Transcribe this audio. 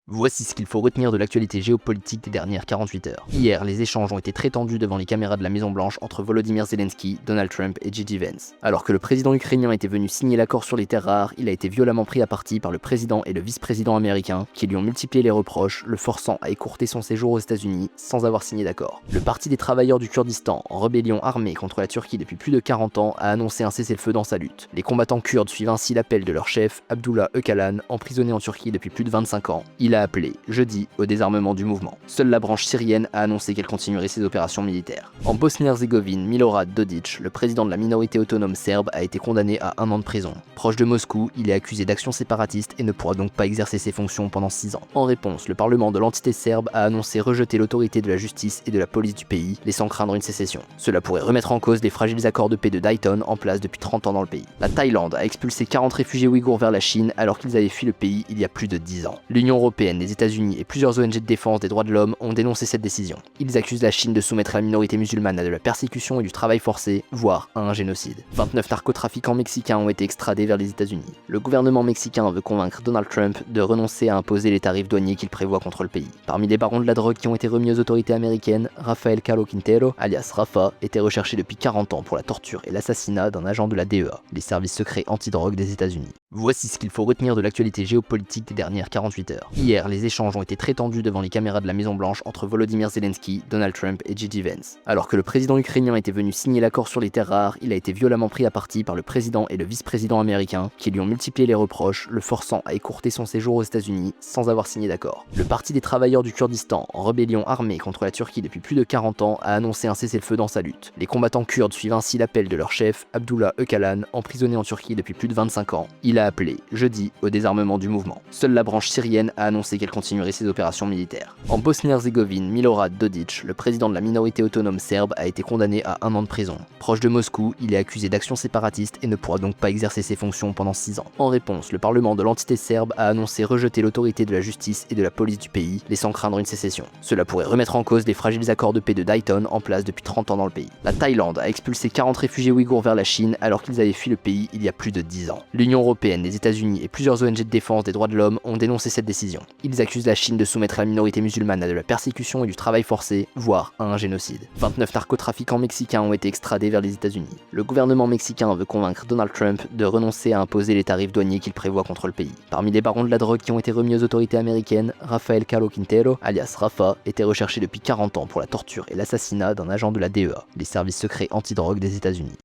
Voici ce qu'il faut retenir de l'actualité géopolitique des dernières 48 heures. Hier, les échanges ont été très tendus devant les caméras de la Maison-Blanche entre Volodymyr Zelensky, Donald Trump et J.D. Vance. Alors que le président ukrainien était venu signer l'accord sur les terres rares, il a été violemment pris à partie par le président et le vice-président américain qui lui ont multiplié les reproches, le forçant à écourter son séjour aux États-Unis sans avoir signé d'accord. Le Parti des travailleurs du Kurdistan, en rébellion armée contre la Turquie depuis plus de 40 ans, a annoncé un cessez-le-feu dans sa lutte. Les combattants kurdes suivent ainsi l'appel de leur chef, Abdullah Öcalan, emprisonné en Turquie depuis plus de 25 ans. Il a appelé, jeudi, au désarmement du mouvement. Seule la branche syrienne a annoncé qu'elle continuerait ses opérations militaires. En Bosnie-Herzégovine, Milorad Dodik, le président de la minorité autonome serbe, a été condamné à 1 an de prison. Proche de Moscou, il est accusé d'action séparatiste et ne pourra donc pas exercer ses fonctions pendant 6 ans. En réponse, le parlement de l'entité serbe a annoncé rejeter l'autorité de la justice et de la police du pays, laissant craindre une sécession. Cela pourrait remettre en cause les fragiles accords de paix de Dayton en place depuis 30 ans dans le pays. La Thaïlande a expulsé 40 réfugiés ouïghours vers la Chine alors qu'ils avaient fui le pays il y a plus de 10 ans. L'Union européenne, les États-Unis et plusieurs ONG de défense des droits de l'homme ont dénoncé cette décision. Ils accusent la Chine de soumettre la minorité musulmane à de la persécution et du travail forcé, voire à un génocide. 29 narcotrafiquants mexicains ont été extradés vers les États-Unis. Le gouvernement mexicain veut convaincre Donald Trump de renoncer à imposer les tarifs douaniers qu'il prévoit contre le pays. Parmi les barons de la drogue qui ont été remis aux autorités américaines, Rafael Caro Quintero, alias Rafa, était recherché depuis 40 ans pour la torture et l'assassinat d'un agent de la DEA, les services secrets antidrogue des États-Unis. Voici ce qu'il faut retenir de l'actualité géopolitique des dernières 48 heures. Hier, les échanges ont été très tendus devant les caméras de la Maison-Blanche entre Volodymyr Zelensky, Donald Trump et J.D. Vance. Alors que le président ukrainien était venu signer l'accord sur les terres rares, il a été violemment pris à partie par le président et le vice-président américain qui lui ont multiplié les reproches, le forçant à écourter son séjour aux États-Unis sans avoir signé d'accord. Le Parti des travailleurs du Kurdistan, en rébellion armée contre la Turquie depuis plus de 40 ans, a annoncé un cessez-le-feu dans sa lutte. Les combattants kurdes suivent ainsi l'appel de leur chef, Abdullah Öcalan, emprisonné en Turquie depuis plus de 25 ans. Il a appelé, jeudi, au désarmement du mouvement. Seule la branche syrienne a annoncé qu'elle continuerait ses opérations militaires. En Bosnie-Herzégovine, Milorad Dodik, le président de la minorité autonome serbe, a été condamné à 1 an de prison. Proche de Moscou, il est accusé d'action séparatiste et ne pourra donc pas exercer ses fonctions pendant 6 ans. En réponse, le parlement de l'entité serbe a annoncé rejeter l'autorité de la justice et de la police du pays, laissant craindre une sécession. Cela pourrait remettre en cause les fragiles accords de paix de Dayton en place depuis 30 ans dans le pays. La Thaïlande a expulsé 40 réfugiés ouïghours vers la Chine alors qu'ils avaient fui le pays il y a plus de 10 ans. L'Union européenne, les États-Unis et plusieurs ONG de défense des droits de l'homme ont dénoncé cette décision. Ils accusent la Chine de soumettre la minorité musulmane à de la persécution et du travail forcé, voire à un génocide. 29 narcotrafiquants mexicains ont été extradés vers les États-Unis. Le gouvernement mexicain veut convaincre Donald Trump de renoncer à imposer les tarifs douaniers qu'il prévoit contre le pays. Parmi les barons de la drogue qui ont été remis aux autorités américaines, Rafael Caro Quintero, alias Rafa, était recherché depuis 40 ans pour la torture et l'assassinat d'un agent de la DEA, les services secrets antidrogue des États-Unis.